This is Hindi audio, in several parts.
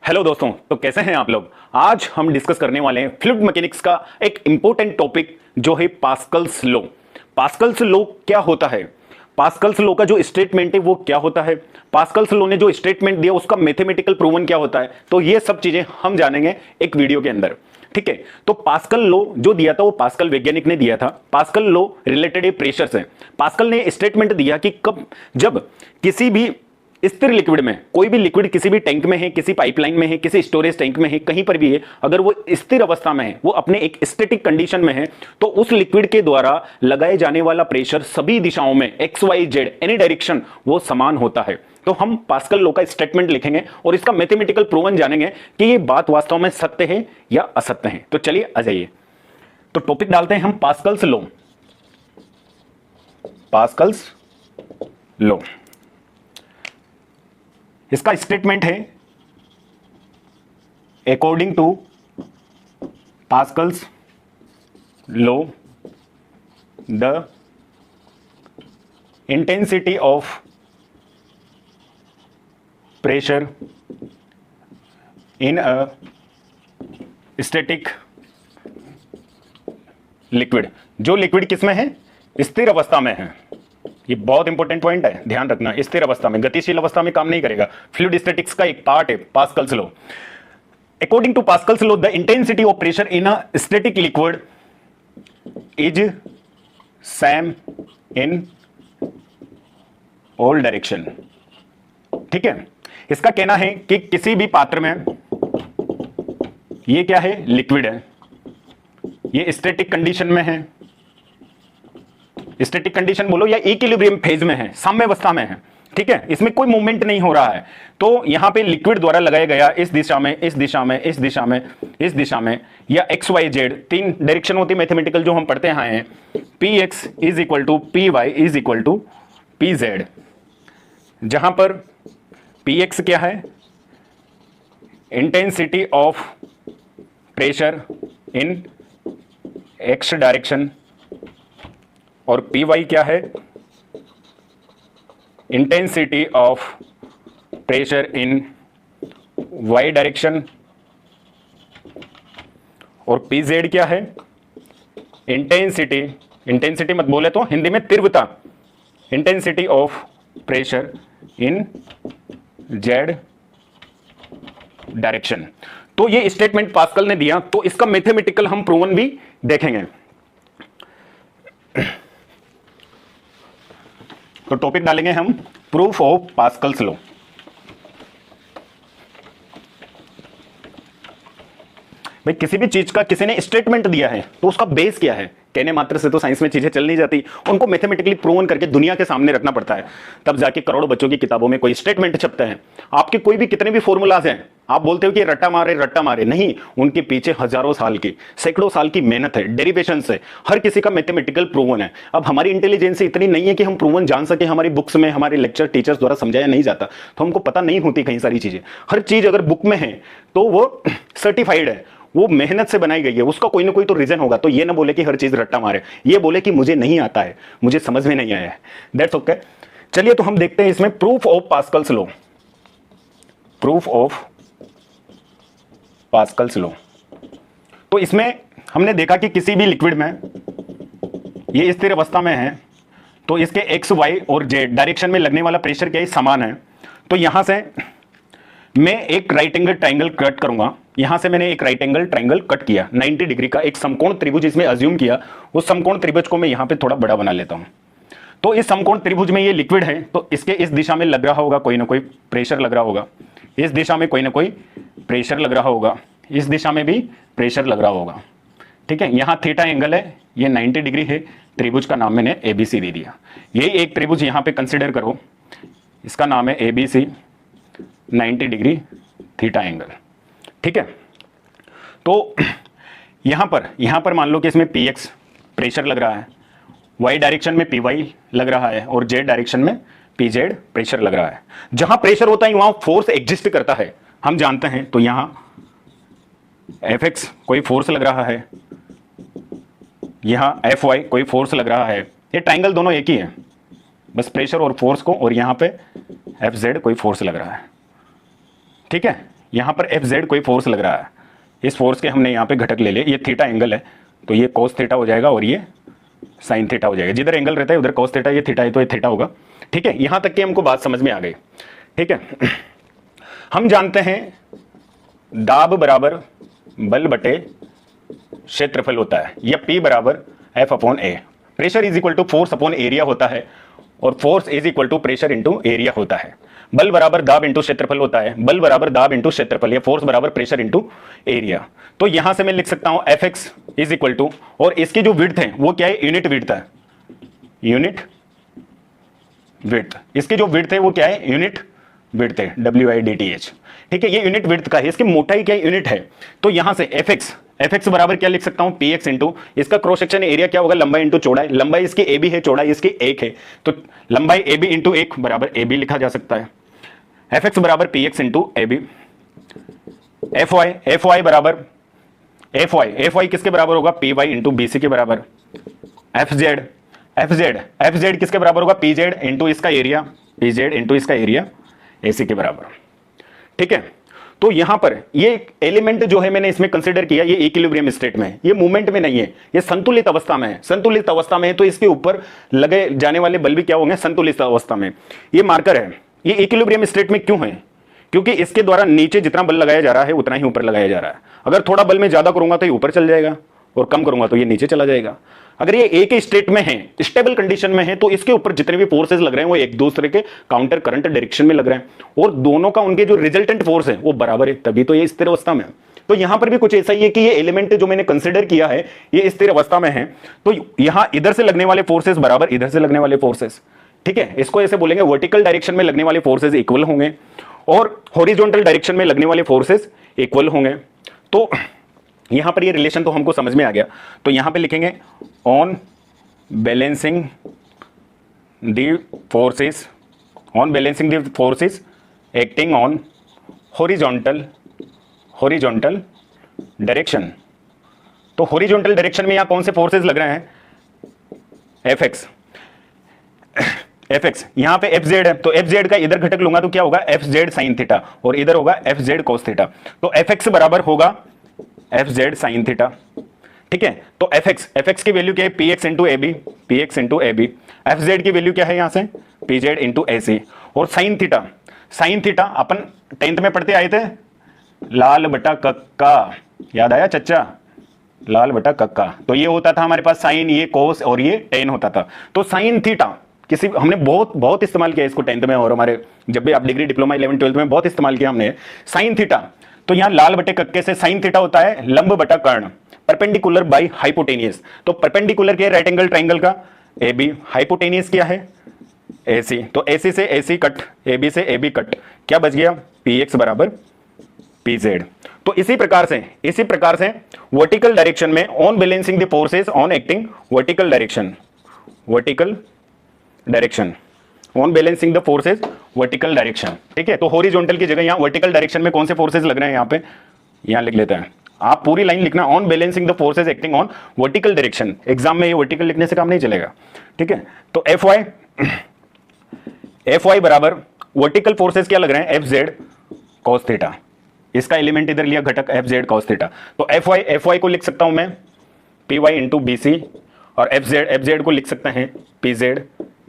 हेलो दोस्तों, तो कैसे हैं आप लोग। आज हम डिस्कस करने वाले हैं फ्लूइड मैकेनिक्स का एक इंपॉर्टेंट टॉपिक जो है पास्कल्स लॉ। पास्कल्स लॉ क्या होता है, पास्कल्स लॉ का जो स्टेटमेंट है वो क्या होता है, पास्कल्स लॉ ने जो स्टेटमेंट दिया उसका मैथमेटिकल प्रूवन क्या होता है। तो ये सब चीजें हम जानेंगे एक वीडियो के अंदर। ठीक है, तो पास्कल लॉ जो दिया था वो पास्कल वैज्ञानिक ने दिया था। पास्कल लॉ रिलेटेड है प्रेशर से। पास्कल ने स्टेटमेंट दिया कि कब जब किसी भी स्थिर लिक्विड में, कोई भी लिक्विड किसी भी टैंक में है, किसी पाइपलाइन में है, किसी स्टोरेज टैंक में है, कहीं पर भी है, अगर वो स्थिर अवस्था में है, वो अपने एक स्टैटिक कंडीशन में है, तो उस लिक्विड के द्वारा लगाए जाने वाला प्रेशर सभी दिशाओं में X Y Z any direction वो समान होता है। तो हम पास्कल लॉ का स्टेटमेंट लिखेंगे और इसका मैथमेटिकल प्रूवन जानेंगे कि ये बात वास्तव में सत्य है या असत्य है। तो चलिए आ जाइए, तो टॉपिक डालते हैं हम पास्कल्स लॉ। पास्कल्स लॉ, इसका स्टेटमेंट है according to Pascal's law the intensity of pressure in a static liquid, जो लिक्विड किस में है, स्थिर अवस्था में है। ये बहुत इंपॉर्टेंट पॉइंट है, ध्यान रखना। स्थिर अवस्था में, गतिशील अवस्था में काम नहीं करेगा। फ्लूइड स्टैटिक्स का एक पार्ट है Pascal's law. According to Pascal's law the intensity of pressure in a static liquid is same in all direction. ठीक है, इसका कहना है कि किसी भी पात्र में, ये क्या है, लिक्विड है, ये स्टैटिक कंडीशन में है, स्टैटिक कंडीशन बोलो या इक्विलिब्रियम फेज में है, साम्यावस्था में है। ठीक है, इसमें कोई मूवमेंट नहीं हो रहा है। तो यहां पे लिक्विड द्वारा लगाया गया इस दिशा में, इस दिशा में, इस दिशा में, इस दिशा में, या एक्स वाई जेड, तीन डायरेक्शन होती है मैथमेटिकल जो हम पढ़ते हैं, P X is equal to P Y is equal to P Z, जहां पर पी एक्स क्या है, intensity of pressure in X direction, और पी वाई क्या है, intensity of pressure in Y direction, और पी जेड क्या है, इंटेंसिटी, इंटेंसिटी मत बोले तो हिंदी में तीव्रता, intensity of pressure in Z direction. तो ये स्टेटमेंट पास्कल ने दिया, तो इसका मैथमेटिकल हम प्रूवन भी देखेंगे। तो टॉपिक डालेंगे हम प्रूफ ऑफ पास्कल्स लॉ। भाई किसी भी चीज का किसी ने स्टेटमेंट दिया है तो उसका बेस क्या है, कहने मात्र से तो साइंस में चीजें चल नहीं जाती, उनको मैथमेटिकली प्रूवन करके दुनिया के सामने रखना पड़ता है, तब जाके करोड़ों बच्चों की किताबों में कोई स्टेटमेंट छपते हैं। आपके कोई भी कितने भी फॉर्मूलाज हैं, आप बोलते हो कि रट्टा मारे, नहीं, उनके पीछे हजारों साल की, सैकड़ों साल की मेहनत है, डेरिवेशन से हर किसी का मैथमेटिकल प्रूवन है। अब हमारी इंटेलिजेंस इतनी नहीं है कि हम प्रूवन जान सके, हमारी बुक्स में, हमारे लेक्चर टीचर्स द्वारा समझाया नहीं जाता, तो हमको पता नहीं होती कई सारी चीजें। हर चीज अगर बुक में है तो वो सर्टिफाइड है, वो मेहनत से बनाई गई है, उसका कोई ना कोई तो रीजन होगा। तो ये ना बोले कि हर चीज रट्टा मारे, ये बोले कि मुझे नहीं आता है, मुझे समझ में नहीं आया है, दैट्स ओके। चलिए तो हम देखते हैं इसमें proof of Pascal's law. Proof of Pascal's law, तो इसमें हमने देखा कि किसी भी लिक्विड में, ये स्थिर अवस्था में है, तो इसके एक्स वाई और जेड डायरेक्शन में लगने वाला प्रेशर क्या है, समान है। तो यहां से मैं एक राइट एंगल ट्राइंगल कट करूंगा, यहां से मैंने एक राइट एंगल ट्राइंगल कट किया 90 डिग्री का, एक समकोण त्रिभुज इसमें अज्यूम किया। उस समकोण त्रिभुज को मैं यहां पे थोड़ा बड़ा बना लेता हूं। तो इस समकोण त्रिभुज में ये लिक्विड है, तो इसके इस दिशा में लग रहा होगा कोई ना कोई प्रेशर लग रहा होगा, इस दिशा में कोई ना कोई प्रेशर लग रहा होगा, इस दिशा में भी प्रेशर लग रहा होगा। ठीक है, यहां थीटा एंगल है, ये 90 डिग्री है, त्रिभुज का नाम मैंने एबीसी दे दिया। यही एक त्रिभुज यहां पे कंसिडर करो, इसका नाम है एबीसी, 90 डिग्री थीटा एंगल। ठीक है, तो यहां पर मान लो कि इसमें पी एक्स प्रेशर लग रहा है, वाई डायरेक्शन में पी वाई लग रहा है, और जेड डायरेक्शन में पी जेड प्रेशर लग रहा है। जहां प्रेशर होता है वहां फोर्स एग्जिस्ट करता है, हम जानते हैं। तो यहां एफ एक्स कोई फोर्स लग रहा है, यहां एफ वाई कोई फोर्स लग रहा है, ये ट्राइंगल दोनों एक ही है, बस प्रेशर और फोर्स को, और यहां पे एफ जेड कोई फोर्स लग रहा है। ठीक है, यहाँ पर एफ जेड कोई फोर्स लग रहा है, इस फोर्स के हमने यहाँ पे घटक ले लिए, ये थीटा एंगल है तो ये कोस थीटा हो जाएगा और ये साइन थीटा हो जाएगा। जिधर एंगल रहता है उधर कोस थीटा, ये थीटा है तो ये थीटा होगा। ठीक है, यहां तक कि हमको बात समझ में आ गई। ठीक है, हम जानते हैं दाब बराबर बल बटे क्षेत्रफल होता है, या P बराबर F upon A। Pressure is equal to force upon area होता है और force is equal to pressure into area होता है। बल बराबर दाब इंटू क्षेत्रफल होता है, बल बराबर दाब इंटू क्षेत्रफल, या फोर्स बराबर प्रेशर इंटू एरिया। तो यहां से मैं लिख सकता हूं Fx इज इक्वल टू, और इसकी जो विड्थ है वो क्या है, यूनिट विड्थ है, यूनिट विड्थ। इसकी जो विड्थ है वो क्या है, यूनिट विड्थ है, WIDTH। ठीक है, ये यूनिट विड्थ का है, इसकी मोटाई क्या यूनिट है। तो यहां से Fx बराबर क्या लिख सकता हूं, Px इंटू इसका क्रॉस सेक्शन एरिया क्या होगा, लंबाई इंटू चौड़ाई। लंबाई इसकी AB है, चौड़ाई इसकी 1 है, तो लंबाई AB इंटू 1 बराबर AB लिखा जा सकता है। Fx बराबर Px इंटू AB। Fy बराबर Fy किसके बराबर होगा, Py इंटू BC के बराबर। Fz किसके बराबर होगा, Pz इंटू इसका एरिया, Pz इंटू इसका एरिया AC के बराबर। ठीक है, तो यहां पर ये एलिमेंट जो है मैंने इसमें कंसीडर किया, ये इक्विलिब्रियम स्टेट में है, ये मूवमेंट में नहीं है, ये संतुलित अवस्था में है। संतुलित अवस्था में है तो इसके ऊपर लगे जाने वाले बल भी क्या होंगे, संतुलित अवस्था में। ये मार्कर है, ये इक्विलिब्रियम स्टेट में क्यों है, क्योंकि इसके द्वारा नीचे जितना बल लगाया जा रहा है उतना ही ऊपर लगाया जा रहा है। अगर थोड़ा बल में ज्यादा करूंगा तो ये ऊपर चल जाएगा और कम करूंगा तो ये नीचे चला जाएगा। अगर ये एक ही स्टेट में है, स्टेबल कंडीशन में है, तो इसके ऊपर जितने भी फोर्सेस लग रहे हैं वो एक दूसरे के काउंटर करंट डायरेक्शन में लग रहे हैं और दोनों का उनके जो रिजल्टेंट फोर्स है वो बराबर है, तभी तो ये स्थिर अवस्था में है। तो यहां पर भी कुछ ऐसा ही है कि ये एलिमेंट जो मैंने कंसिडर किया है ये स्थिर अवस्था में है, तो यहां इधर से लगने वाले फोर्सेस बराबर इधर से लगने वाले फोर्सेस। ठीक है, इसको ऐसे बोलेंगे, वर्टिकल डायरेक्शन में लगने वाले फोर्सेस इक्वल होंगे और हॉरिजॉन्टल डायरेक्शन में लगने वाले फोर्सेस इक्वल होंगे। तो यहां पर ये रिलेशन तो हमको समझ में आ गया। तो यहां पे लिखेंगे on balancing the forces, on balancing the forces acting on horizontal direction. तो हॉरिजॉन्टल डायरेक्शन में यहां कौन से फोर्सेस लग रहे हैं, Fx, यहां पे Fz है, तो Fz का इधर घटक लूंगा तो क्या होगा, Fz sin थीटा, और इधर होगा Fz cos थीटा। तो Fx बराबर होगा Fz sin थीटा। ठीक है, तो Fx की वैल्यू क्या है, Px इंटू AB, Fz की वैल्यू क्या है यहां से, Pz इंटू AC। और sin थीटा अपन 10th में पढ़ते आए थे, लाल बटा कक्का, याद आया चच्चा, लाल बटा कक्का। तो ये होता था हमारे पास साइन, ये कोस और ये टेन होता था। तो साइन थीटा किसी हमने बहुत इस्तेमाल किया इसको 10th में, और हमारे जब भी आप डिग्री डिप्लोमा 11 12 में बहुत इस्तेमाल किया हमने साइन थीटा। तो यहां लाल बटे कक्के से साइन थीटा होता है लंब बटा कर्ण, परपेंडिकुलर बाई हाइपोटेनियस। तो परपेंडिकुलर क्या है, राइट एंगल ट्राइंगल का AB, हाइपोटेनियस क्या है AC, तो AC से AC कट, AB से AB कट, क्या बच गया, Px बराबर Pz। तो इसी प्रकार से वर्टिकल डायरेक्शन में on balancing the forces on acting vertical direction on balancing the forces vertical direction. ठीक है, तो हॉरिजॉन्टल की जगह यहां वर्टिकल डायरेक्शन में कौन से फोर्सेस लग रहे हैं, यहां पे यहां लिख लेते हैं। आप पूरी लाइन लिखना, on balancing the forces acting on vertical direction. Exam में ये वर्टिकल लिखने से काम नहीं चलेगा। ठीक है, तो Fy बराबर वर्टिकल फोर्सेस क्या लग रहे हैं, Fz cos थीटा, इसका एलिमेंट इधर लिया घटक Fz cos थीटा। तो Fy को लिख सकता हूं मैं Py इंटू BC, और Fz को लिख सकते हैं Pz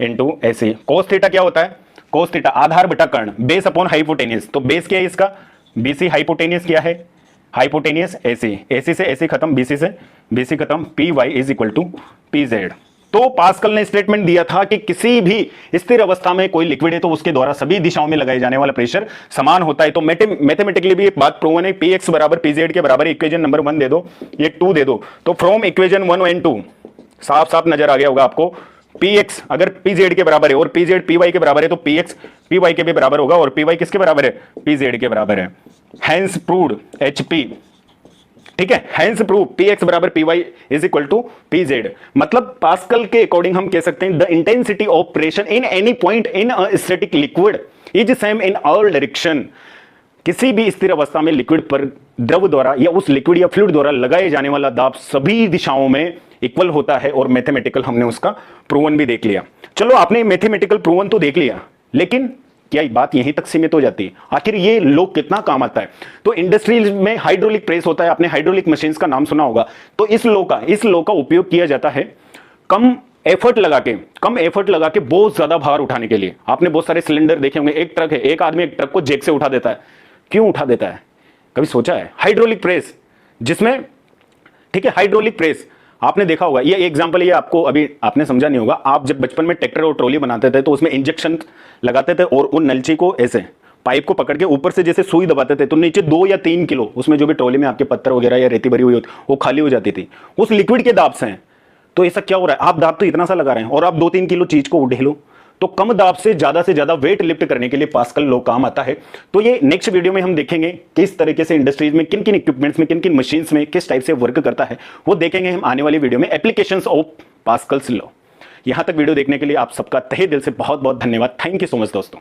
into AC। cos theta क्या होता है, cos थीटा आधार बटा कर्ण, बेस अपॉन हाइपोटेनियस। तो बेस क्या है इसका, BC, हाइपोटेनियस क्या है, हाइपोटेनियस AC से AC खत्म, BC से BC खत्म, Py is equal to Pz। तो पास्कल ने स्टेटमेंट दिया था कि किसी भी स्थिर अवस्था में कोई लिक्विड है तो उसके द्वारा सभी दिशाओं में लगाए जाने वाला प्रेशर समान होता है। तो मैथमेटिकली भी एक बात प्रूवन है, Px बराबर Pz के बराबर, इक्वेशन नंबर 1 दे दो, ये 2 दे दो। तो फ्रॉम इक्वेशन 1 एंड 2 साफ नजर आ गया होगा आपको, Px अगर Pz के बराबर है और Pz Py के बराबर है तो Px Py के भी बराबर होगा, और Py किसके बराबर है, Pz के बराबर है। Hence proved HP। ठीक है, हैंस प्रूव Px बराबर Py is equal to Pz। मतलब पास्कल के अकॉर्डिंग हम कह सकते हैं the intensity of pressure in any point in a static liquid is same in all direction. किसी भी स्थिर अवस्था में लिक्विड पर द्रव द्वारा या उस लिक्विड या फ्लूइड द्वारा लगाए जाने वाला दाब सभी दिशाओं में इक्वल होता है, और मैथमेटिकल हमने उसका प्रूवन भी देख लिया। चलो, आपने मैथमेटिकल प्रूवन तो देख लिया, लेकिन क्या बात यहीं तक सीमित हो जाती है? आखिर ये लॉ कितना काम आता है? तो इंडस्ट्रीज में हाइड्रोलिक प्रेस होता है, आपने हाइड्रोलिक मशीन्स का नाम सुना होगा। तो इस लॉ का उपयोग किया जाता है कम एफर्ट लगा के बहुत ज्यादा भार उठाने के लिए। आपने बहुत सारे सिलेंडर देखे होंगे, एक ट्रक है, एक आदमी एक ट्रक को जैक से उठा देता है। क्यों उठा देता है, कभी सोचा है? हाइड्रोलिक प्रेस, जिसमें, ठीक है, हाइड्रोलिक प्रेस आपने देखा होगा। ये एग्जांपल, ये आपको अभी आपने समझा नहीं होगा। आप जब बचपन में ट्रैक्टर और ट्रॉली बनाते थे तो उसमें इंजेक्शन लगाते थे और उन नलची को ऐसे पाइप को पकड़ के ऊपर से जैसे सुई दबाते थे, तो नीचे 2 या 3 किलो उसमें जो भी ट्रॉली में आपके पत्थर वगैरह या रेती भरी हुई होती वो खाली हो जाती थी उस लिक्विड के दाब से। तो ऐसा क्या हो रहा है, आप दाब तो इतना सा लगा रहे हैं और आप 2-3 किलो चीज को उठे लो। तो कम दाब से ज्यादा वेट लिफ्ट करने के लिए पास्कल लॉ काम आता है। तो ये नेक्स्ट वीडियो में हम देखेंगे किस तरीके से इंडस्ट्रीज में किन किन इक्विपमेंट्स में, किन किन मशीन्स में किस टाइप से वर्क करता है, वो देखेंगे हम आने वाली वीडियो में, एप्लीकेशंस ऑफ पास्कल्स लॉ। यहां तक वीडियो देखने के लिए आप सबका तहे दिल से बहुत बहुत धन्यवाद। थैंक यू सो मच दोस्तों।